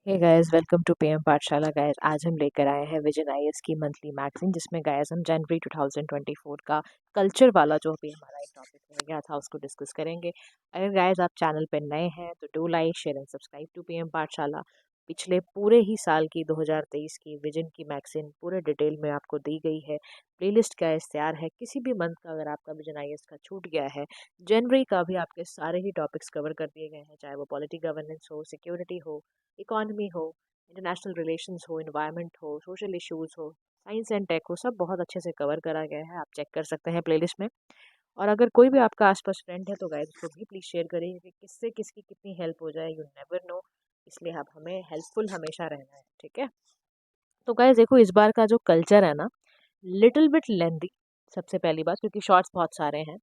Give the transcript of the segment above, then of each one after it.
Hey guys, welcome to PM Pathshala. Guys, आज हम लेकर आए हैं विजन आईएएस की मंथली मैगजीन, जिसमें गाइस हम जनवरी 2024 का कल्चर वाला जो भी हमारा एक टॉपिक रह गया था उसको डिस्कस करेंगे। अगर गाइस आप चैनल पर नए हैं तो do like share and subscribe to PM Pathshala. पिछले पूरे ही साल की 2023 की विजन की मैगजीन पूरे डिटेल में आपको दी गई है। प्लेलिस्ट गाइस तैयार है। किसी भी मंथ का अगर आपका विजन आईएएस का छूट गया है, जनवरी का भी आपके सारे ही टॉपिक्स कवर कर दिए गए हैं, चाहे वो पॉलिटी गवर्नेंस हो, सिक्योरिटी हो, इकॉनमी हो, इंटरनेशनल रिलेशंस हो, इन्वायरमेंट हो, सोशल इश्यूज हो, साइंस एंड टेक हो, सब बहुत अच्छे से कवर करा गया है। आप चेक कर सकते हैं प्लेलिस्ट में। और अगर कोई भी आपका आसपास फ्रेंड है तो गाइस उसको भी प्लीज़ शेयर करिए कि किससे किसकी कितनी हेल्प हो जाए, यू नेवर नो। इसलिए आप हमें हेल्पफुल हमेशा रहना है, ठीक है। तो गाइस देखो, इस बार का जो कल्चर है ना, लिटिल बिट लेंदी। सबसे पहली बात, क्योंकि शॉर्ट्स बहुत सारे हैं,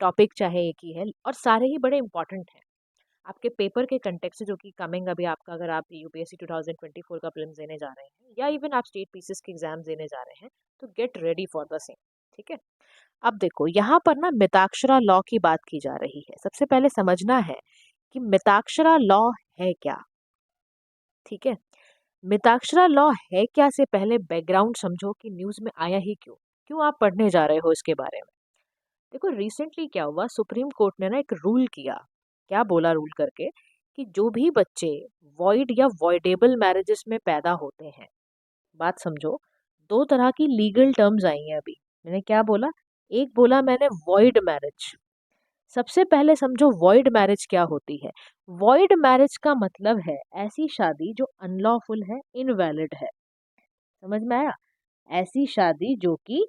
टॉपिक चाहे एक ही है और सारे ही बड़े इंपॉर्टेंट हैं आपके पेपर के कंटेक्स्ट से, जो कि कमिंग अभी आपका, अगर आप यूपीएससी 2024 का प्रीलिम्स देने जा रहे हैं या इवन आप स्टेट पीसीएस के एग्जाम देने जा रहे हैं, तो get ready for the same, ठीक है। अब देखो, यहाँ पर ना मिताक्षरा लॉ की बात की जा रही है। सबसे पहले समझना है कि मिताक्षरा लॉ है क्या, ठीक है। मिताक्षरा लॉ है क्या से पहले बैकग्राउंड समझो कि न्यूज़ में आया ही क्यों, क्यों आप पढ़ने जा रहे हो इसके बारे में। देखो, रिसेंटली क्या हुआ, सुप्रीम कोर्ट ने ना एक रूल किया। क्या बोला रूल करके, कि जो भी बच्चे वॉइड या वॉइडेबल मैरिजेस में पैदा होते हैं, बात समझो, दो तरह की लीगल टर्म्स आई हैं अभी। मैंने क्या बोला, एक बोला मैंने वॉइड मैरिज। सबसे पहले समझो वॉइड मैरिज क्या होती है। वॉइड मैरिज का मतलब है ऐसी शादी जो अनलॉफुल है, इनवैलिड है। समझ में आया? ऐसी शादी जो कि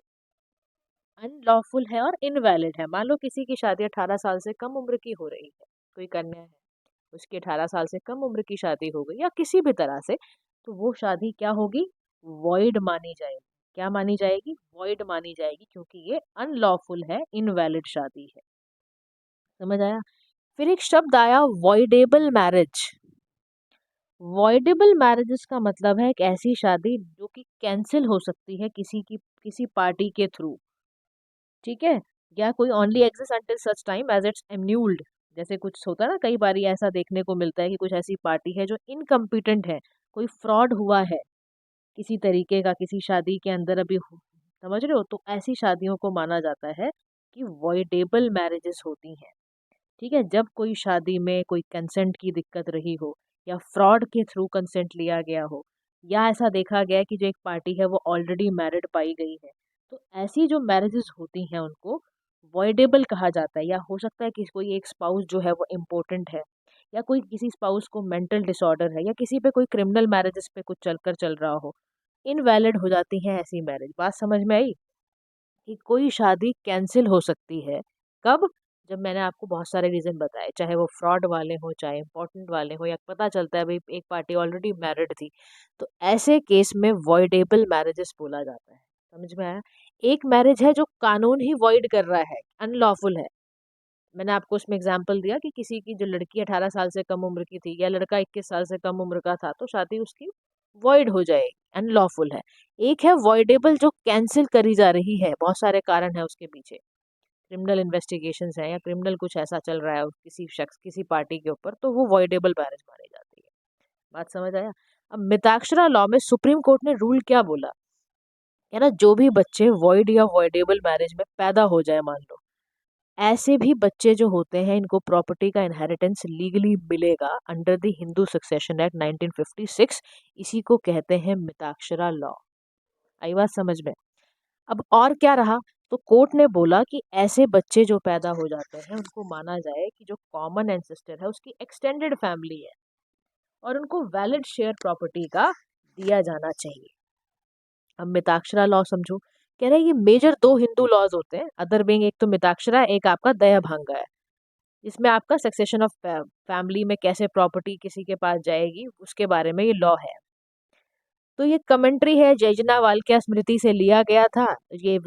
अनलॉफुल है और इनवैलिड है। मान लो किसी की शादी 18 साल से कम उम्र की हो रही है, कोई कन्या है, उसकी 18 साल से कम उम्र की शादी हो गई या किसी भी तरह से, तो वो शादी क्या होगी, वॉइड मानी जाएगी। क्या मानी जाएगी? वॉइड मानी जाएगी, क्योंकि ये अनलॉफुल है, इनवैलिड शादी है। समझ आया? फिर एक शब्द आया, वॉइडेबल मैरिज। वॉइडेबल मैरिजेस का मतलब है एक ऐसी शादी जो कि कैंसिल हो सकती है किसी पार्टी के थ्रू, ठीक है, या कोई only exist until such time as it's annulled. जैसे कुछ होता है ना, कई बार ऐसा देखने को मिलता है कि कुछ ऐसी पार्टी है जो इनकम्पिटेंट है, कोई फ्रॉड हुआ है किसी तरीके का किसी शादी के अंदर अभी समझ रहे हो, तो ऐसी शादियों को माना जाता है कि वॉइडेबल मैरिजेस होती हैं, ठीक है। जब कोई शादी में कोई कंसेंट की दिक्कत रही हो, या फ्रॉड के थ्रू कंसेंट लिया गया हो, या ऐसा देखा गया है कि जो एक पार्टी है वो ऑलरेडी मैरिड पाई गई है, तो ऐसी जो मैरिजेस होती हैं उनको वॉइडेबल कहा जाता है। या हो सकता है कि कोई एक स्पाउस जो है वो इम्पोर्टेंट है, या कोई किसी स्पाउस को मेंटल डिसऑर्डर है, या किसी पे कोई क्रिमिनल मैरिजेस पे कुछ चल रहा हो, इनवैलिड हो जाती है ऐसी मैरिज। बात समझ में आई कि कोई शादी कैंसिल हो सकती है कब? जब मैंने आपको बहुत सारे रीज़न बताए, चाहे वो फ्रॉड वाले हो, चाहे इंपॉर्टेंट वाले हो, या पता चलता है भाई एक पार्टी ऑलरेडी मैरिड थी, तो ऐसे केस में वॉइडेबल मैरिजेस बोला जाता है। समझ में आया? एक मैरिज है जो कानून ही वॉइड कर रहा है, अनलॉफुल है। मैंने आपको उसमें एग्जाम्पल दिया कि किसी की जो लड़की 18 साल से कम उम्र की थी, या लड़का 21 साल से कम उम्र का था, तो शादी उसकी वॉइड हो जाएगी, अनलॉफुल है। एक है वॉइडेबल जो कैंसिल करी जा रही है, बहुत सारे कारण है उसके पीछे, क्रिमिनल इन्वेस्टिगेशंस है, या क्रिमिनल कुछ ऐसा चल रहा है किसी शख्स किसी पार्टी के ऊपर, तो वो वॉइडेबल मैरिज मानी जाती है। बात समझ आया? अब मिताक्षरा लॉ में सुप्रीम कोर्ट ने रूल क्या बोला, है ना, जो भी बच्चे वॉइड या वॉइडेबल मैरिज में पैदा हो जाए, मान लो, ऐसे भी बच्चे जो होते हैं इनको प्रॉपर्टी का इनहेरिटेंस लीगली मिलेगा under the Hindu succession act 1956। इसी को कहते हैं मिताक्षरा लॉ। आई बात समझ में? अब और क्या रहा, तो कोर्ट ने बोला कि ऐसे बच्चे जो पैदा हो जाते हैं उनको माना जाए कि जो कॉमन एंसेस्टर है उसकी एक्सटेंडेड फैमिली है, और उनको वैलिड शेयर प्रॉपर्टी का दिया जाना चाहिए। अब मिताक्षरा लॉ समझो। कह रहे हैं ये मेजर दो हिंदू लॉज होते हैं, अदर बिंग, एक तो मिताक्षरा, एक आपका दया भांगा है, जिसमें आपका सक्सेशन ऑफ फैमिली में कैसे प्रॉपर्टी किसी के पास जाएगी उसके बारे में ये लॉ है। तो ये कमेंट्री है जयजना वाल्क्या स्मृति से लिया गया था। ये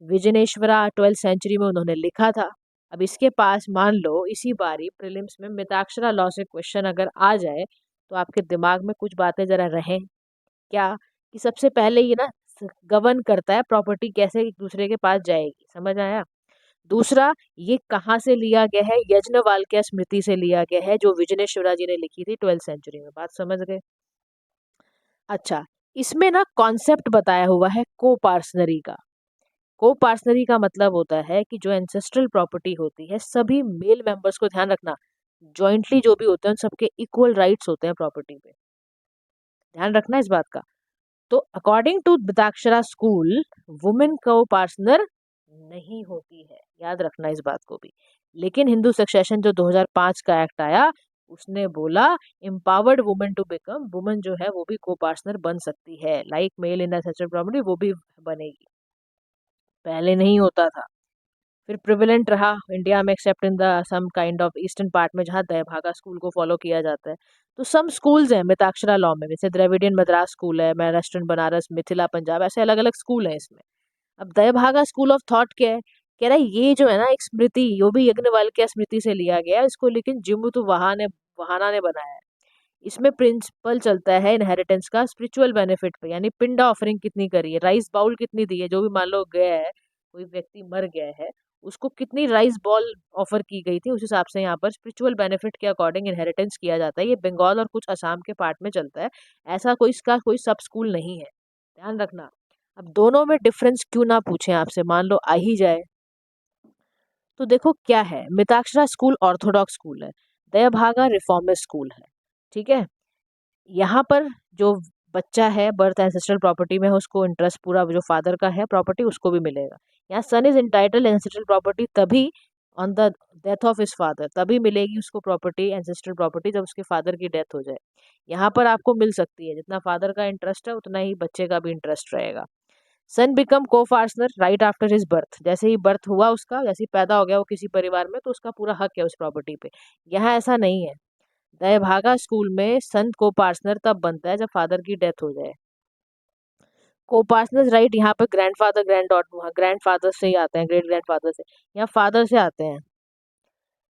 विजनेश्वरा 12th सेंचुरी में उन्होंने लिखा था। अब इसके पास मान लो इसी बारी प्रीलिम्स में मिताक्षरा लॉ से क्वेश्चन अगर आ जाए, तो आपके दिमाग में कुछ बातें जरा रहें। क्या? कि सबसे पहले ये ना गवर्न करता है प्रॉपर्टी कैसे एक दूसरे के पास जाएगी। समझ आया? दूसरा, ये कहाँ से लिया गया है? यज्ञवाल्क्य स्मृति से लिया गया है, जो विजयेश्वरा जी ने लिखी थी 12th सेंचुरी में। बात समझ गए? अच्छा, इसमें ना कॉन्सेप्ट बताया हुआ है को-पार्सनरी का। को-पार्सनरी का मतलब होता है कि जो एंसेस्ट्रल प्रॉपर्टी होती है, सभी मेल मेंबर्स को, ध्यान रखना, जॉइंटली जो भी होते हैं उन सबके इक्वल राइट्स होते हैं प्रॉपर्टी पे। ध्यान रखना इस बात का। तो according to Mitakshara school, women को पार्टनर नहीं होती है, याद रखना इस बात को भी। लेकिन हिंदू सक्सेशन जो 2005 का एक्ट आया, उसने बोला empowered women to become, women जो है वो भी को पार्टनर बन सकती है, like male in ancestral property वो भी बनेगी, पहले नहीं होता था। फिर प्रिविलेंट रहा इंडिया में, except in the some kind of eastern part में जहाँ दयाभागा स्कूल को फॉलो किया जाता है। तो सम स्कूल्स हैं मिताक्षरा लॉ में, जैसे द्रविडियन मद्रास स्कूल है, महाराष्ट्र बनारस, मिथिला पंजाब, ऐसे अलग अलग स्कूल हैं इसमें। अब दयाभागा स्कूल ऑफ थॉट क्या है? कह रहा है ये जो है ना एक स्मृति, यो भी यज्ञवल्क्य स्मृति से लिया गया है इसको, लेकिन जिमुतु वहाना ने बनाया है। इसमें प्रिंसिपल चलता है इनहेरिटेंस का स्पिरिचुअल बेनिफिट पे, यानी पिंड ऑफरिंग कितनी करी है, राइस बाउल कितनी दी है, जो भी मान लो गया है, कोई व्यक्ति मर गया है, उसको कितनी राइस बॉल ऑफर की गई थी, उस हिसाब से यहाँ पर स्पिरिचुअल बेनिफिट के अकॉर्डिंग इनहेरिटेंस किया जाता है। ये बंगाल और कुछ असम के पार्ट में चलता है, ऐसा कोई इसका कोई सब स्कूल नहीं है, ध्यान रखना। अब दोनों में डिफरेंस क्यों ना पूछें आपसे, मान लो आ ही जाए, तो देखो क्या है, मिताक्षरा स्कूल ऑर्थोडॉक्स स्कूल है, दयाभागा रिफॉर्मिस्ट स्कूल है, ठीक है। यहाँ पर जो बच्चा है बर्थ एंसेस्ट्रल प्रॉपर्टी में है, उसको इंटरेस्ट पूरा जो फादर का है प्रॉपर्टी उसको भी मिलेगा। यहाँ सन इज इंटाइटल एंसेस्ट्रल प्रॉपर्टी तभी on the death of his father, तभी मिलेगी उसको प्रॉपर्टी, एंसेस्ट्रल प्रॉपर्टी, जब उसके फादर की डेथ हो जाए। यहाँ पर आपको मिल सकती है, जितना फादर का इंटरेस्ट है उतना ही बच्चे का भी इंटरेस्ट रहेगा। सन बिकम को फार्सनर राइट आफ्टर हिज बर्थ, जैसे ही बर्थ हुआ उसका, जैसे ही पैदा हो गया वो किसी परिवार में, तो उसका पूरा हक है उस प्रॉपर्टी पे। यहाँ ऐसा नहीं है, दयाभागा स्कूल में संत को पार्टनर तब बनता है जब फादर की डेथ हो जाए। को पार्टनर राइट यहाँ पे ग्रैंडफादर ग्रैंड डॉटर, ग्रैंडफादर से ही आते हैं, ग्रेट ग्रैंडफादर से, यहाँ फादर से आते हैं।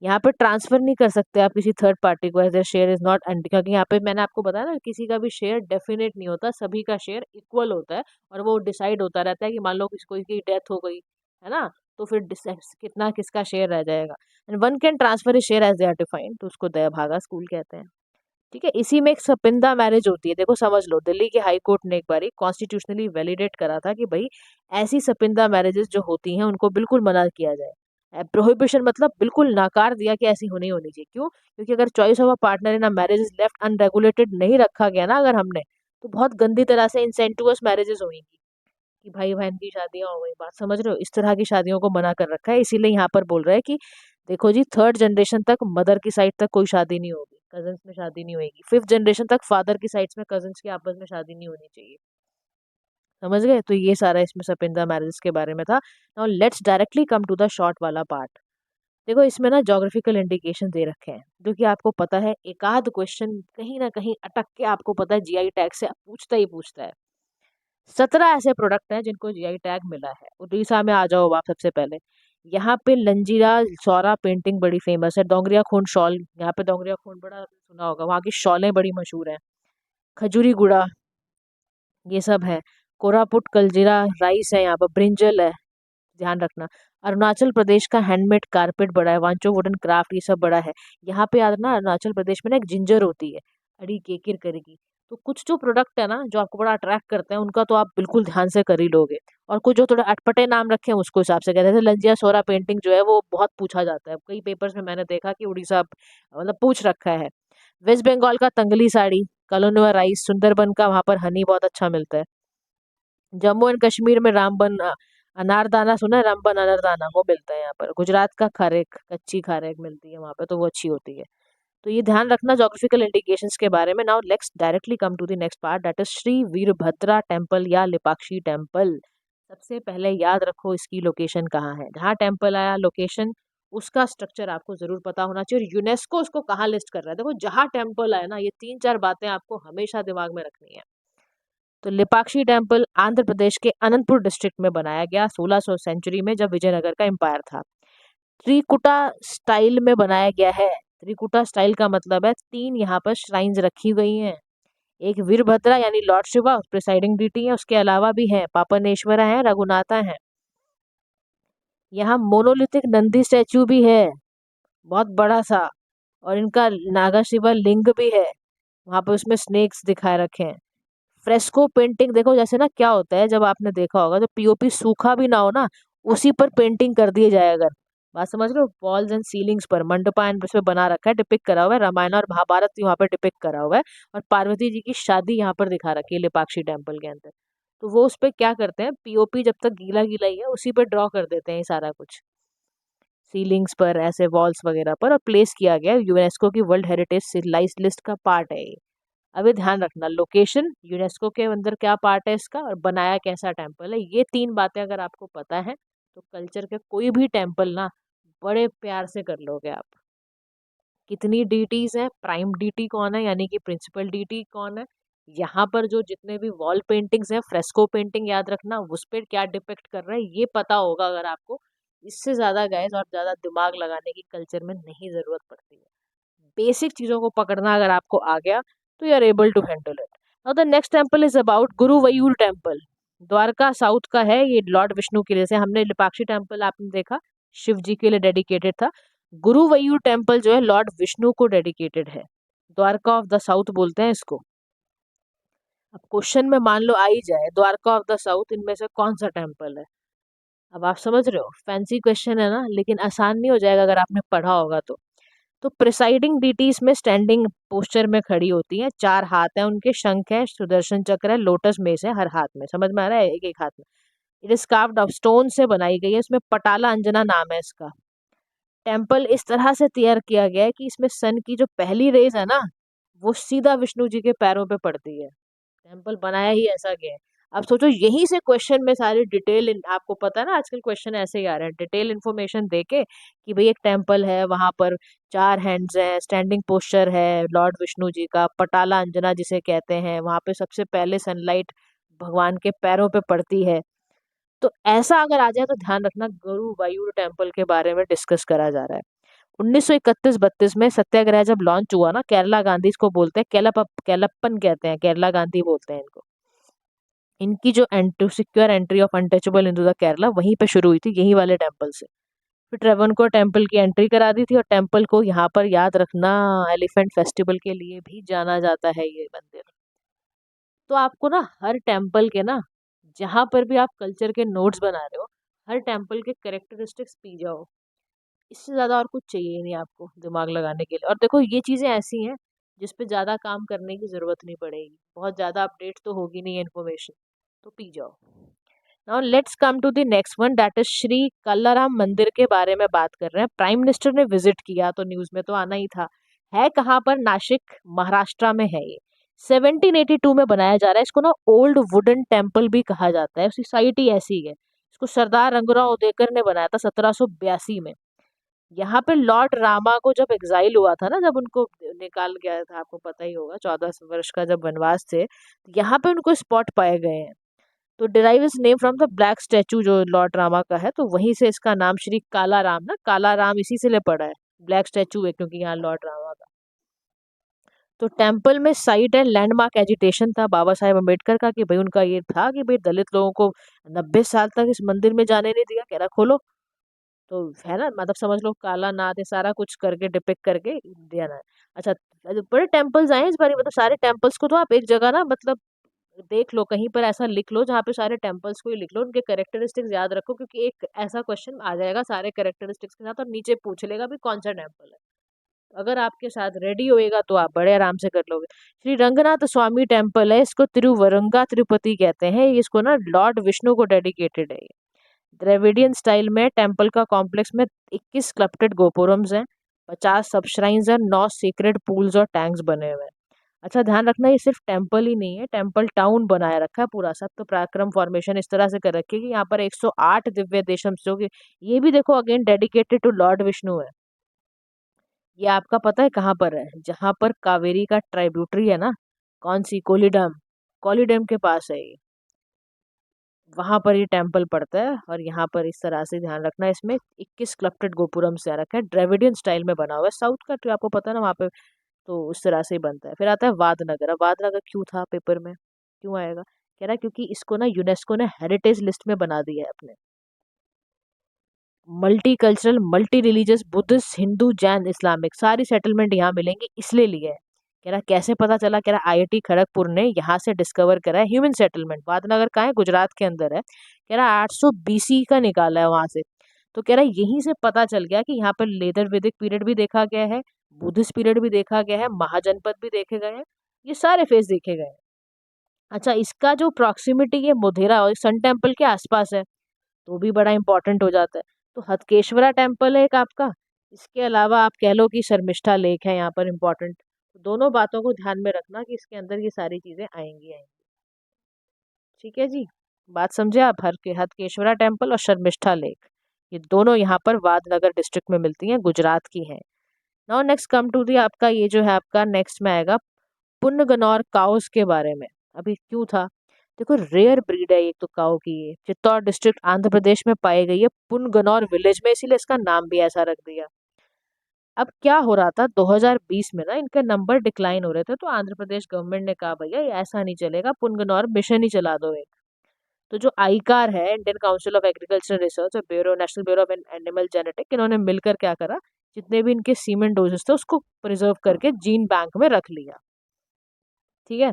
यहाँ पे ट्रांसफर नहीं कर सकते आप किसी थर्ड पार्टी को, as a share is not, क्योंकि यहाँ पे मैंने आपको बताया ना किसी का भी शेयर डेफिनेट नहीं होता, सभी का शेयर इक्वल होता है, और वो डिसाइड होता रहता है कि मान लो कोई की डेथ हो गई है ना, तो फिर कितना किसका शेयर रह जाएगा, and one can transfer is share as they are defined, तो उसको दयाभागा स्कूल कहते हैं, ठीक है। इसी में एक सपिंदा मैरिज होती है, देखो समझ लो, दिल्ली के हाई कोर्ट ने एक बारी कॉन्स्टिट्यूशनली वैलिडेट करा था कि भाई ऐसी सपिंदा मैरिजेस जो होती हैं उनको बिल्कुल मना किया जाए। प्रोहिबिशन मतलब बिल्कुल नाकार दिया कि ऐसी होनी होनी चाहिए। क्यों? क्योंकि अगर choice of a partner in a marriage is left unregulated नहीं रखा गया ना अगर हमने, तो बहुत गंदी तरह से इंसेंटुअस मैरिजेस होंगी कि भाई बहन की शादियां हो गई, बात समझ रहे हो, इस तरह की शादियों को मना कर रखा है। इसीलिए यहाँ पर बोल रहा है कि देखो जी, थर्ड जनरेशन तक मदर की साइड तक कोई शादी नहीं होगी, कजन्स में शादी नहीं होगी, फिफ्थ जनरेशन तक फादर की साइड में कजन्स के आपस में शादी नहीं होनी चाहिए, समझ गए। तो ये सारा इसमें सपिंदा मैरिज के बारे में था। Now let's directly come to the short वाला पार्ट। देखो इसमें ना जोग्राफिकल इंडिकेशन दे रखे हैं, जो कि आपको पता है एक आध क्वेश्चन कहीं ना कहीं अटक के आपको पता है जीआई टैग से पूछता ही पूछता है। 17 ऐसे प्रोडक्ट हैं जिनको जीआई टैग मिला है। उड़ीसा में आ जाओ आप सबसे पहले, यहाँ पे लंजीरा सौरा पेंटिंग बड़ी फेमस है, डोंगरिया खून शॉल, यहाँ पे डोंगरिया खून बड़ा सुना होगा, वहाँ की शॉलें बड़ी मशहूर हैं, खजूरी गुड़ा, ये सब है। कोरापुट कलजीरा राइस है, यहाँ पर ब्रिंजल है, ध्यान रखना। अरुणाचल प्रदेश का हैंडमेड कारपेट बड़ा है, वांचो वुडन क्राफ्ट, ये सब बड़ा है। यहाँ पे याद ना अरुणाचल प्रदेश में ना एक जिंजर होती है, अड़ी केकिर करेगी। तो कुछ जो प्रोडक्ट है ना जो आपको बड़ा अट्रैक्ट करते हैं, उनका तो आप बिल्कुल ध्यान से कर ही लोगे। और कुछ जो थोड़े अटपटे नाम रखे हैं उसको हिसाब से कहते हैं, जैसे लंजिया सोरा पेंटिंग जो है वो बहुत पूछा जाता है, कई पेपर्स में मैंने देखा कि उड़ीसा मतलब पूछ रखा है। वेस्ट बंगाल का तंगली साड़ी, कलोनुआ राइस, सुंदरबन का वहाँ पर हनी बहुत अच्छा मिलता है। जम्मू एंड कश्मीर में रामबन अनारदाना सुना है, रामबन अनारदाना वो मिलता है यहाँ पर। गुजरात का खारेक, कच्ची खारेक मिलती है वहाँ पे, तो वो अच्छी होती है। तो ये ध्यान रखना जोग्राफिकल इंडिकेशंस के बारे में। Now let's directly come to the next part, that is Shri Veerabhadra temple या लिपाक्षी टेम्पल। सबसे पहले याद रखो इसकी लोकेशन कहाँ है, जहाँ टेम्पल आया लोकेशन, उसका स्ट्रक्चर आपको जरूर पता होना चाहिए, और यूनेस्को उसको कहाँ लिस्ट कर रहा है। देखो जहाँ टेम्पल आया ना, ये 3-4 बातें आपको हमेशा दिमाग में रखनी है। तो लिपाक्षी टेम्पल आंध्र प्रदेश के अनंतपुर डिस्ट्रिक्ट में बनाया गया 1600 सेंचुरी में, जब विजयनगर का एम्पायर था। त्रिकुटा स्टाइल में बनाया गया है। त्रिकुटा स्टाइल का मतलब है 3 यहाँ पर श्राइन्स रखी गई हैं। एक वीरभद्रा यानी लॉर्ड शिवा प्रिसाइडिंग डीटी है, उसके अलावा भी है पापनेश्वरा है, रघुनाथा है। यहाँ मोनोलिथिक नंदी स्टैचू भी है, बहुत बड़ा सा, और इनका नागा शिवा लिंग भी है, वहां पे उसमें स्नेक्स दिखाए रखे हैं। फ्रेस्को पेंटिंग देखो, जैसे ना क्या होता है, जब आपने देखा होगा, जब पीओपी सूखा भी ना हो ना, उसी पर पेंटिंग कर दिए जाए, अगर बात समझ लो, वॉल्स एंड सीलिंग्स पर मंडपायन पे बना रखा है, डिपिक्ट करा हुआ है, रामायण और महाभारत यहाँ पर डिपिक्ट करा हुआ है, और पार्वती जी की शादी यहाँ पर दिखा रखी है लेपाक्षी टेम्पल के अंदर। तो वो उस पे क्या करते हैं, पीओपी जब तक गीला गीला ही है उसी पे ड्रॉ कर देते हैं ये सारा कुछ, सीलिंग्स पर, ऐसे वॉल्स वगैरह पर, और प्लेस किया गया है। यूनेस्को की वर्ल्ड हेरिटेज लिस्ट का पार्ट है ये। अभी ध्यान रखना, लोकेशन यूनेस्को के अंदर क्या पार्ट है इसका, और बनाया कैसा टेम्पल है, ये तीन बातें अगर आपको पता है तो कल्चर के कोई भी टेम्पल ना बड़े प्यार से कर लोगे आप। कितनी डीटीज हैं, प्राइम डीटी कौन है, यानी कि प्रिंसिपल डीटी कौन है, यहाँ पर जो जितने भी वॉल पेंटिंग्स हैं, फ्रेस्को पेंटिंग याद रखना, उस पर क्या डिपेक्ट कर रहा है ये पता होगा अगर आपको। इससे ज्यादा गाइस और ज्यादा दिमाग लगाने की कल्चर में नहीं जरूरत पड़ती है। बेसिक चीजों को पकड़ना अगर आपको आ गया तो you are able to handle it. Now the next temple is about Guruvayur temple. Dwarka south का है, ये लॉर्ड विष्णु के लिए, जैसे हमने लिपाक्षी टेम्पल आपने देखा शिव जी के लिए डेडिकेटेड था, गुरुवयूर टेम्पल जो है लॉर्ड विष्णु को डेडिकेटेड है। द्वारका ऑफ द साउथ बोलते हैं इसको। अब क्वेश्चन में मान लो आ ही जाए द्वारका ऑफ द साउथ, इनमें से कौन सा टेम्पल है। अब आप समझ रहे हो, फैंसी क्वेश्चन है ना, लेकिन आसान नहीं हो जाएगा अगर आपने पढ़ा होगा तो। तो प्रिसाइडिंग डीटी इसमें स्टैंडिंग पोस्चर में खड़ी होती हैं, चार हाथ हैं उनके, शंख है, सुदर्शन चक्र है, लोटस मेस है हर हाथ में, समझ में आ रहा है, एक एक हाथ में। It is carved of stone से बनाई गई है, इसमें पटाला अंजना नाम है इसका। टेम्पल इस तरह से तैयार किया गया है कि इसमें सन की जो पहली रेज है ना, वो सीधा विष्णु जी के पैरों पे पड़ती है। टेम्पल बनाया ही ऐसा गया है। अब सोचो यहीं से क्वेश्चन में सारी डिटेल, आपको पता है ना आजकल क्वेश्चन ऐसे ही आ रहे हैं, डिटेल इन्फॉर्मेशन देके कि भाई एक टेम्पल है, वहां पर चार हैंड्स हैं, स्टैंडिंग पोस्चर है लॉर्ड विष्णु जी का, पटाला अंजना जिसे कहते हैं, वहां पे सबसे पहले सनलाइट भगवान के पैरों पे पड़ती है। तो ऐसा अगर आ जाए तो ध्यान रखना गुरुवायूर टेम्पल के बारे में डिस्कस करा जा रहा है। 1931-32 में सत्याग्रह जब लॉन्च हुआ ना, केरला गांधी इसको बोलते हैं, केलप्पन कहते हैं, केरला गांधी बोलते हैं इनको। इनकी जो secure entry of untouchable into the Kerala वहीं पे शुरू हुई थी, यही वाले टेम्पल से। फिर ट्रेवनकोर टेम्पल की एंट्री करा दी थी, और टेम्पल को यहाँ पर याद रखना एलिफेंट फेस्टिवल के लिए भी जाना जाता है ये मंदिर। तो आपको ना हर टेम्पल के ना, जहाँ पर भी आप कल्चर के नोट्स बना रहे हो, हर टेम्पल के करेक्टरिस्टिक्स पी जाओ। इससे ज़्यादा और कुछ चाहिए ही नहीं आपको दिमाग लगाने के लिए। और देखो ये चीज़ें ऐसी हैं जिस पे ज़्यादा काम करने की ज़रूरत नहीं पड़ेगी, बहुत ज़्यादा अपडेट तो होगी नहीं इन्फॉर्मेशन, तो पी जाओ। Now let's come to the next one, that is Shri Kalaram मंदिर के बारे में बात कर रहे हैं। प्राइम मिनिस्टर ने विजिट किया तो न्यूज़ में तो आना ही था। है कहाँ पर, नासिक महाराष्ट्र में है ये। 1782 में बनाया जा रहा है इसको ना, ओल्ड वुडन टेम्पल भी कहा जाता है, उसकी साइट ही ऐसी है। इसको सरदार रंगराव उदेकर ने बनाया था 1782 में। यहाँ पे लॉर्ड रामा को जब एग्जाइल हुआ था ना, जब उनको निकाल गया था, आपको पता ही होगा, 14 वर्ष का जब वनवास थे, तो यहाँ पे उनको स्पॉट पाए गए हैं। तो derive is name from the black statue जो लॉर्ड रामा का है, तो वहीं से इसका नाम श्री काला राम ना, काला राम इसी से ले पड़ा है, ब्लैक स्टैचू है क्योंकि यहाँ लॉर्ड रामा का। तो टेम्पल में साइट एंड लैंडमार्क एजिटेशन था बाबा साहेब अम्बेडकर का, कि भाई उनका ये था कि भाई दलित लोगों को 90 साल तक इस मंदिर में जाने नहीं दिया, कह रहा खोलो। तो है ना, मतलब समझ लो काला नाथ है, सारा कुछ करके डिपिक्ट करके देना है। अच्छा, बड़े टेम्पल्स आए हैं इस बार, मतलब सारे टेम्पल्स को तो आप एक जगह ना, मतलब देख लो कहीं पर ऐसा लिख लो जहाँ पे सारे टेम्पल्स को ही लिख लो, उनके कैरेक्टरिस्टिक्स याद रखो, क्योंकि एक ऐसा क्वेश्चन आ जाएगा सारे कैरेक्टरिस्टिक्स के साथ, और नीचे पूछ लेगा भी कौन सा टेम्पल है। अगर आपके साथ रेडी होएगा तो आप बड़े आराम से कर लोगे। श्री रंगनाथ स्वामी टेम्पल है, इसको तिरुवरंगा तिरुपति कहते हैं, इसको ना लॉर्ड विष्णु को डेडिकेटेड है। द्रविडियन स्टाइल में टेम्पल का कॉम्प्लेक्स में 21 स्कल्प्टेड गोपुरम्स हैं, 50 सब श्राइन्स हैं, 9 सीक्रेट पूल्स और टैंक्स बने हुए हैं। अच्छा ध्यान रखना, ये सिर्फ टेम्पल ही नहीं है, टेम्पल टाउन बनाया रखा है पूरा, सप्त पराक्रम फॉर्मेशन इस तरह से कर रखी है कि यहाँ पर 108 दिव्य देशम, जो कि ये भी देखो again dedicated to lord Vishnu है। ये आपका पता है कहाँ पर है, जहाँ पर कावेरी का ट्राइब्यूटरी है ना, कौन सी, कोलीडम, कोलीडम के पास है ये, वहां पर ये टेम्पल पड़ता है। और यहाँ पर इस तरह से ध्यान रखना, इसमें 21 स्कल्प्टेड गोपुरम से रखा है, द्रविडियन स्टाइल में बना हुआ है, साउथ का तो आपको पता है ना वहाँ पे, तो उस तरह से ही बनता है। फिर आता है वादनगर। अब वादनगर क्यों था पेपर में, क्यों आएगा, कह रहा है क्योंकि इसको ना यूनेस्को ने हेरिटेज लिस्ट में बना दिया है अपने। Multi cultural, multi religious, Buddhist, Hindu, Jain, Islamic, सारी सेटलमेंट यहाँ मिलेंगी, इसलिए लिए है। कह रहा कैसे पता चला, कह रहा आईआईटी खड़गपुर ने यहाँ से डिस्कवर करा है ह्यूमन सेटलमेंट। वादनगर कहाँ है, गुजरात के अंदर है। कह रहा 800 बीसी का निकाला है वहां से। तो कह रहा यहीं से पता चल गया कि यहाँ पर लेदर वैदिक पीरियड भी देखा गया है, बुद्धिस्ट पीरियड भी देखा गया है, महाजनपद भी देखे गए हैं, ये सारे फेज देखे गए हैं। अच्छा, इसका जो प्रॉक्सिमिटी है मोधेरा और सन टेम्पल के आसपास है, तो भी बड़ा इंपॉर्टेंट हो जाता है। तो हथकेश्वरा टेम्पल है एक आपका, इसके अलावा आप कह लो कि शर्मिष्ठा लेक है यहाँ पर इम्पोर्टेंट। तो दोनों बातों को ध्यान में रखना कि इसके अंदर ये सारी चीजें आएंगी। ठीक है जी, बात समझे आप। हथकेश्वरा टेम्पल और शर्मिष्ठा लेक, ये दोनों यहाँ पर वादनगर डिस्ट्रिक्ट में मिलती हैं, गुजरात की हैं। Now next come to the आपका ये जो है आपका नेक्स्ट में आएगा पुन्नगनौर काउस के बारे में। अभी क्यों था, देखो रेयर ब्रीड है एक तो काऊ की, ये चित्तौड़ डिस्ट्रिक्ट आंध्र प्रदेश में पाई गई है, पुन्नगनौर विलेज में, इसीलिए इसका नाम भी ऐसा रख दिया। अब क्या हो रहा था 2020 में ना, इनके नंबर डिक्लाइन हो रहे थे, तो आंध्र प्रदेश गवर्नमेंट ने कहा भैया ये ऐसा नहीं चलेगा, पुन्नगनौर मिशन ही चला दो एक। तो जो आईकार है, Indian council of agriculture research और bureau, national bureau of animal genetic, इन्होंने मिलकर क्या करा, जितने भी इनके सीमेंट डोजेस थे उसको प्रिजर्व करके जीन बैंक में रख लिया। ठीक है,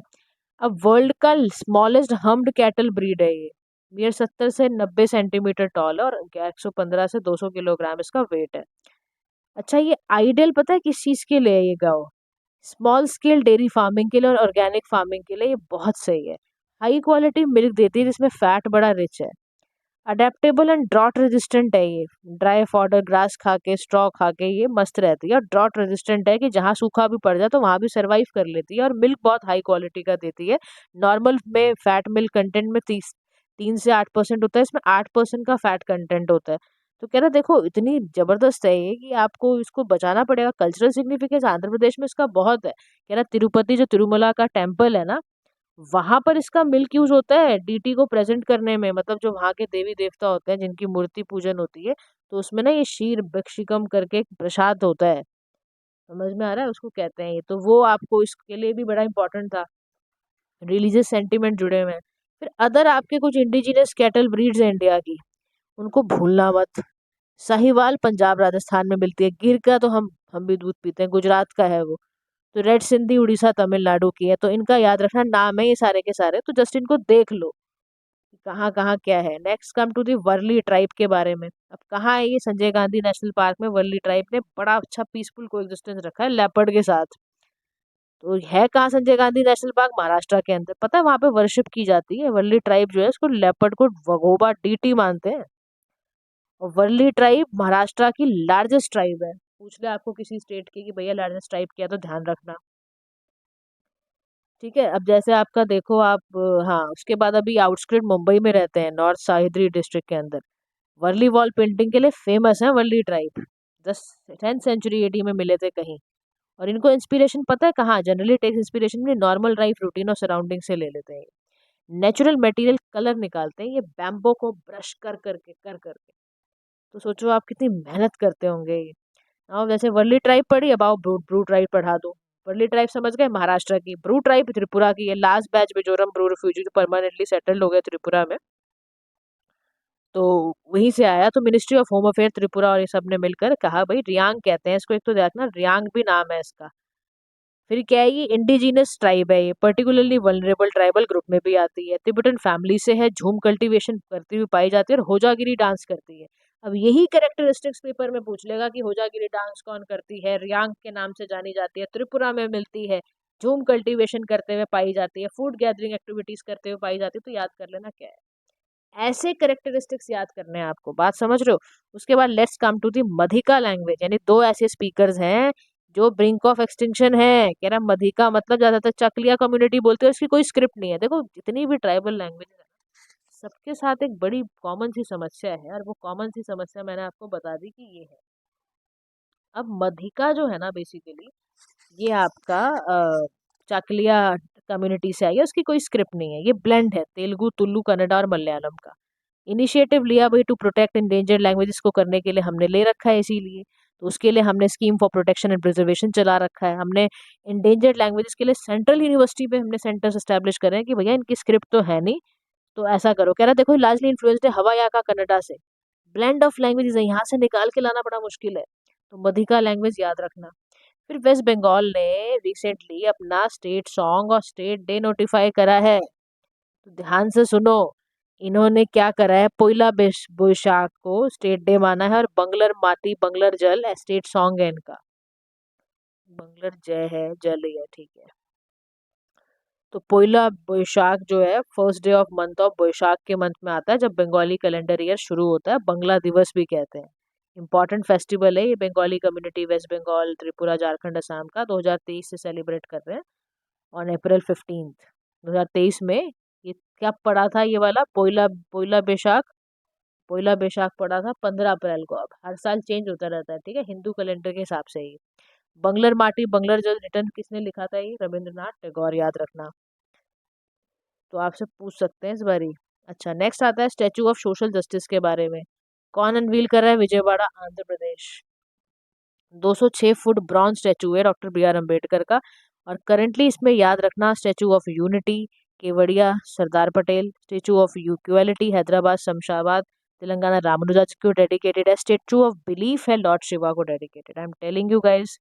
अब वर्ल्ड का स्मॉलेस्ट हम्ड कैटल ब्रीड है ये, नियर 70 से 90 सेंटीमीटर टॉल है और 115 से 200 किलोग्राम इसका वेट है। अच्छा, ये आइडियल पता है किस चीज़ के लिए है ये गाँव, स्मॉल स्केल डेयरी फार्मिंग के लिए और ऑर्गेनिक फार्मिंग के लिए ये बहुत सही है। हाई क्वालिटी मिल्क देती है जिसमें फैट बड़ा रिच है। अडेप्टेबल एंड ड्रॉट रेजिस्टेंट है ये, ड्राई फॉडर ग्रास खा के, स्ट्रॉ खा के ये मस्त रहती है। और ड्रॉट रेजिस्टेंट है कि जहाँ सूखा भी पड़ जाए तो वहाँ भी सर्वाइव कर लेती है। और मिल्क बहुत हाई क्वालिटी का देती है। नॉर्मल में फैट मिल्क कंटेंट में 3 से 8% होता है, इसमें 8% का फैट कंटेंट होता है। तो कह रहा देखो इतनी जबरदस्त है ये कि आपको इसको बचाना पड़ेगा। कल्चरल सिग्निफिकेंस आंध्र प्रदेश में इसका बहुत है। कह रहा तिरुपति जो तिरुमला का टेम्पल है ना, वहां पर इसका मिल्क यूज होता है डीटी को प्रेजेंट करने में, मतलब जो वहां के देवी देवता होते हैं जिनकी मूर्ति पूजन होती है, तो उसमें ना ये क्षीर भिक्षिकम करके एक प्रसाद होता है, समझ में आ रहा है, उसको कहते हैं ये। तो वो आपको इसके लिए भी बड़ा इंपॉर्टेंट था, रिलीजियस सेंटिमेंट जुड़े हुए हैं। फिर अदर आपके कुछ इंडिजिनियस कैटल ब्रीड्स है इंडिया की, उनको भूलना मत। साहिवाल पंजाब राजस्थान में मिलती है, गिर का तो हम भी दूध पीते हैं, गुजरात का है वो। तो रेड सिंधी उड़ीसा तमिलनाडु की है, तो इनका याद रखना, नाम है ये सारे के सारे, तो जस्ट इनको देख लो कि कहाँ कहाँ क्या है। Next come to the Warli tribe के बारे में। अब कहाँ है ये, संजय गांधी नेशनल पार्क में वर्ली ट्राइब ने बड़ा अच्छा पीसफुल कोएग्जिस्टेंस रखा है लेपर्ड के साथ। तो है कहाँ संजय गांधी नेशनल पार्क, महाराष्ट्र के अंदर। पता है वहां पे वर्शिप की जाती है, वर्ली ट्राइब जो है उसको लेपर्ड को वगोबा डीटी मानते हैं। और वर्ली ट्राइब महाराष्ट्र की लार्जेस्ट ट्राइब है। पूछ ले आपको किसी स्टेट की कि भैया लार्जेस्ट ट्राइब क्या, तो ध्यान रखना। ठीक है, अब जैसे आपका देखो आप हाँ उसके बाद अभी आउटस्कर्ट मुंबई में रहते हैं, नॉर्थ साहिद्री डिस्ट्रिक्ट के अंदर। वर्ली वॉल पेंटिंग के लिए फेमस है Worli tribe. 10th century AD में मिले थे कहीं। और इनको इंस्पिरेशन पता है कहाँ, जनरली टेक्स इंस्पिरेशन में नॉर्मल लाइफ रूटीन और सराउंडिंग से ले लेते हैं। नेचुरल मटेरियल कलर निकालते हैं ये बैम्बो को ब्रश कर करके। तो सोचो आप कितनी मेहनत करते होंगे ये। हाँ, जैसे वर्ली ट्राइब पढ़ी, अब आओ ब्रू ब्रू ट्राइब पढ़ा दो। वर्ली ट्राइब समझ गए, महाराष्ट्र की। ब्रू ट्राइब त्रिपुरा की है, last batch Mizoram Bru refugee जो परमानेंटली सेटल्ड हो गए त्रिपुरा में, तो वहीं से आया। तो ministry of home affair Tripura और ये सब ने मिलकर कहा भाई रियांग कहते हैं इसको, एक तो देखना रियांग भी नाम है इसका। फिर क्या है, ये इंडिजिनस ट्राइब है, ये पर्टिकुलरली वल्नरेबल ट्राइबल ग्रुप में भी आती है, तिब्बतन फैमिली से है, झूम कल्टीवेशन करती हुई पाई जाती है और होजागिरी डांस करती है। अब यही कैरेक्टरिस्टिक्स पेपर में पूछ लेगा कि होजागिरी डांस कौन करती है, रियांग के नाम से जानी जाती है, त्रिपुरा में मिलती है, झूम कल्टीवेशन करते हुए पाई जाती है, फूड गैदरिंग एक्टिविटीज करते हुए पाई जाती है। तो याद कर लेना क्या है, ऐसे करेक्टरिस्टिक्स याद करने हैं आपको, बात समझ रहे हो। उसके बाद लेट्स कम टू दी मधिका लैंग्वेज, यानी दो ऐसे स्पीकर्स हैं जो ब्रिंक ऑफ एक्सटिंक्शन है। कह रहा मधिका मतलब ज्यादातर चकलिया कम्युनिटी बोलते हैं, उसकी कोई स्क्रिप्ट नहीं है। देखो जितनी भी ट्राइबल लैंग्वेज है सबके साथ एक बड़ी कॉमन सी समस्या है, और वो कॉमन सी समस्या मैंने आपको बता दी कि ये है। अब मधिका जो है ना बेसिकली ये आपका चाकलिया कम्युनिटी से आई है, उसकी कोई स्क्रिप्ट नहीं है, ये ब्लेंड है तेलुगु, तुलु, कन्नड़ा और मलयालम का। इनिशिएटिव लिया भाई टू प्रोटेक्ट इंडेंजर्ड लैंग्वेजेस को करने के लिए हमने ले रखा है, इसीलिए तो उसके लिए हमने scheme for protection and preservation चला रखा है। हमने इंडेंजर्ड लैंग्वेजेस के लिए सेंट्रल यूनिवर्सिटी पे हमने सेंटर्स एस्टेब्लिश करे हैं कि भैया इनकी स्क्रिप्ट तो है नहीं, तो ऐसा करो। कह रहा देखो लार्जली इन्फ्लुएंस्ड है हवाया का कन्नडा से, ब्लेंड ऑफ लैंग्वेज यहाँ से निकाल के लाना बड़ा मुश्किल है, तो मधिका लैंग्वेज याद रखना। फिर वेस्ट बंगाल ने रिसेंटली अपना स्टेट सॉन्ग और स्टेट डे नोटिफाई करा है, तो ध्यान से सुनो। इन्होंने क्या करा है, पोइला बोईशाख को स्टेट डे माना है और बंगलर माटी बंगलर जल स्टेट सॉन्ग है इनका। बंगलर जय है, जल ही है, ठीक है। तो पोइला बोईशाख जो है first day of month of Boishakh के मंथ में आता है, जब बंगाली कैलेंडर ईयर शुरू होता है, बंगला दिवस भी कहते हैं। इंपॉर्टेंट फेस्टिवल है ये, बंगाली कम्युनिटी वेस्ट बंगाल त्रिपुरा झारखंड असम का 2023 से सेलिब्रेट कर रहे हैं ऑन अप्रैल 15। 2023 में ये क्या पड़ा था, ये वाला पोइला पोइला बैशाख, पोइला बैशाख पड़ा था 15 अप्रैल को। अब हर साल चेंज होता रहता है, ठीक है, हिंदू कैलेंडर के हिसाब से ही। बंगलर माटी बंगलर जल रिटर्न किसने लिखा था, ये रविंद्रनाथ टैगोर, याद रखना। तो आपसे पूछ सकते हैं इस बारी। अच्छा, नेक्स्ट आता है स्टैचू ऑफ सोशल जस्टिस के बारे में। कौन अनवील कर रहा है, विजयवाड़ा आंध्र प्रदेश। 206 फुट ब्रॉन्ज स्टैचू है डॉक्टर बी आर अम्बेडकर का, और करेंटली इसमें याद रखना statue of unity Kevadia Sardar Patel, statue of equality Hyderabad Shamshabad Telangana Ramanujacharya को डेडिकेटेड है, स्टैचू ऑफ बिलीफ है लॉर्ड शिवा को dedicated. I am telling you guys,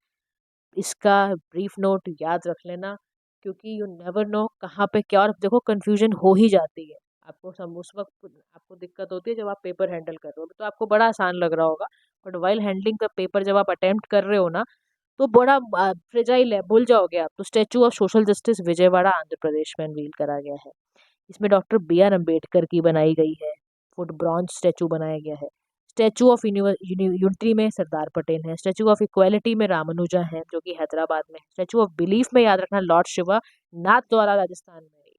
इसका ब्रीफ नोट याद रख लेना, क्योंकि यू नेवर नो कहाँ पे क्या, और देखो कंफ्यूजन हो ही जाती है आपको। उस वक्त आपको दिक्कत होती है जब आप पेपर हैंडल कर रहे हो, तो आपको बड़ा आसान लग रहा होगा, but while handling the paper जब आप अटेम्प्ट कर रहे हो ना, तो बड़ा फ्रेजाइल है, भूल जाओगे आप। तो statue of social justice Vijayawada Andhra Pradesh में अनवील करा गया है। इसमें डॉक्टर बी आर अम्बेडकर की बनाई गई है, फुट ब्रॉन्ज स्टैचू बनाया गया है। स्टैचू ऑफ यूनिटी में सरदार पटेल है, स्टैचू ऑफ इक्वालिटी में रामानुजा है जो कि हैदराबाद में है, स्टैचू ऑफ बिलीफ में याद रखना लॉर्ड शिवा नाथ द्वारा राजस्थान में है।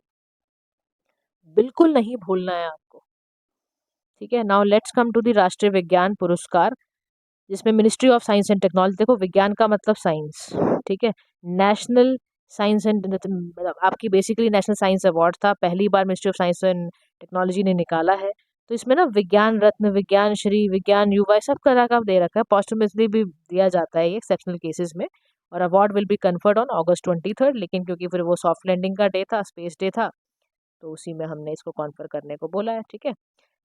बिल्कुल नहीं भूलना है आपको, ठीक है। Now let's come to the Rashtriya Vigyan Puraskar, जिसमें ministry of science and technology, देखो विज्ञान का मतलब साइंस, ठीक है। नेशनल साइंस एंड मतलब आपकी बेसिकली नेशनल साइंस अवार्ड था, पहली बार ministry of science and technology ने निकाला है। तो इसमें ना विज्ञान रत्न, विज्ञान श्री, विज्ञान युवा, सब तरह का दे रखा है। पोस्टमसली भी दिया जाता है ये एक्सेप्शनल केसेस में, और award will be conferred on August 23, लेकिन क्योंकि फिर वो सॉफ्ट लैंडिंग का डे था, स्पेस डे था, तो उसी में हमने इसको कॉन्फर करने को बोला है, ठीक है।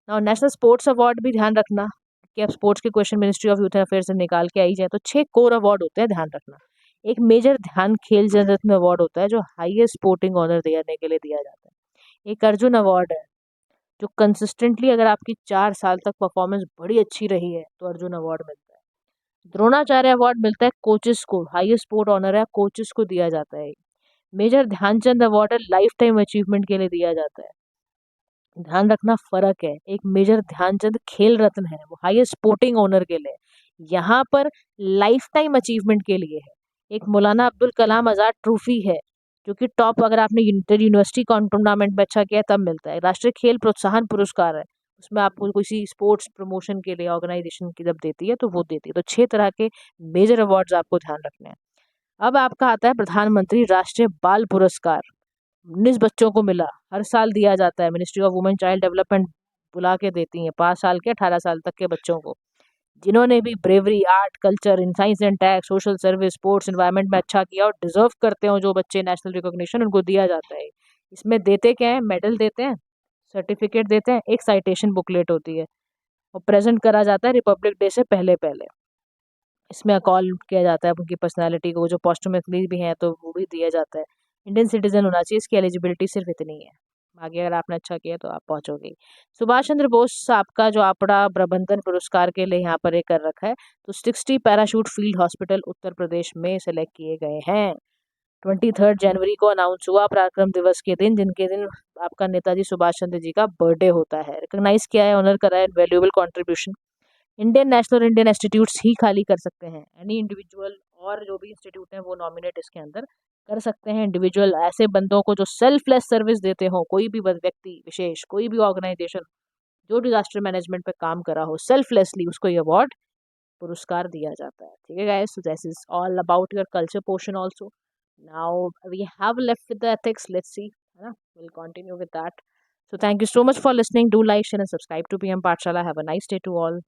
और नेशनल स्पोर्ट्स अवार्ड भी ध्यान रखना कि अब स्पोर्ट्स के question ministry of youth and affairs से निकाल के आई जाए, तो 6 कोर अवार्ड होते हैं, ध्यान रखना। एक मेजर ध्यान खेल रत्न अवार्ड होता है जो हाईएस्ट स्पोर्टिंग ऑनर देने के लिए दिया जाता है। एक अर्जुन अवार्ड है जो कंसिस्टेंटली अगर आपकी 4 साल तक परफॉर्मेंस बड़ी अच्छी रही है तो अर्जुन अवार्ड मिलता है। द्रोणाचार्य अवार्ड मिलता है कोचेस को, हाईएस्ट स्पोर्ट ऑनर है, कोचेस को दिया जाता है। मेजर ध्यानचंद अवार्ड है, लाइफ टाइम अचीवमेंट के लिए दिया जाता है। ध्यान रखना फर्क है, एक मेजर ध्यानचंद खेल रत्न है, वो हाईएस्ट स्पोर्टिंग ऑनर के लिए, यहाँ पर लाइफ टाइम अचीवमेंट के लिए है। एक मौलाना अब्दुल कलाम आजाद ट्रॉफी है, जो कि टॉप अगर आपने इंटर यूनिवर्सिटी टूर्नामेंट में अच्छा किया तब मिलता है। राष्ट्रीय खेल प्रोत्साहन पुरस्कार है, उसमें आपको किसी स्पोर्ट्स प्रमोशन के लिए ऑर्गेनाइजेशन की जब देती है तो वो देती है। तो 6 तरह के मेजर अवार्ड्स आपको ध्यान रखने हैं। अब आपका आता है प्रधानमंत्री राष्ट्रीय बाल पुरस्कार, 19 बच्चों को मिला, हर साल दिया जाता है, ministry of women child development बुला के देती है 5 साल के 18 साल तक के बच्चों को, जिन्होंने भी bravery, art, culture, in science and tech, social service, sports, environment में अच्छा किया और डिजर्व करते हो जो बच्चे नेशनल रिकॉग्निशन, उनको दिया जाता है। इसमें देते क्या है, मेडल देते हैं, सर्टिफिकेट देते हैं, एक साइटेशन बुकलेट होती है, और प्रेजेंट करा जाता है रिपब्लिक डे से पहले पहले। इसमें कॉल किया जाता है उनकी पर्सनालिटी को, जो पोस्टमसली भी हैं तो वो भी दिया जाता है। इंडियन सिटीजन होना चाहिए, इसकी एलिजिबिलिटी सिर्फ इतनी है, आगे अगर आपने अच्छा किया तो आप पहुंचोगे। सुभाष चंद्र बोस आपका जो आपदा प्रबंधन पुरस्कार के लिए यहाँ पर एक कर रखा है, तो 60 parachute field hospital Uttar Pradesh में सेलेक्ट किए गए हैं। 23 जनवरी को अनाउंस हुआ पराक्रम दिवस के दिन, जिनके दिन आपका नेताजी सुभाष चंद्र जी का बर्थडे होता है। रिकॉग्नाइज किया है, ऑनर करा है, valuable contribution Indian national Indian institutes ही खाली कर सकते हैं, एनी इंडिविजुअल और जो भी इंस्टीट्यूट हैं वो नॉमिनेट इसके अंदर कर सकते हैं। इंडिविजुअल ऐसे बंदों को जो सेल्फलेस सर्विस देते हो, कोई भी व्यक्ति विशेष, कोई भी ऑर्गेनाइजेशन जो डिजास्टर मैनेजमेंट पे काम करा हो सेल्फलेसली, उसको ये अवार्ड पुरस्कार दिया जाता है, ठीक है guys. So this is all about your culture portion also. Now we have left with the ethics, let's see, है ना, will continue with that. So thank you so much for listening. Do like, share and subscribe to PM Pathshala. Have a nice day to all.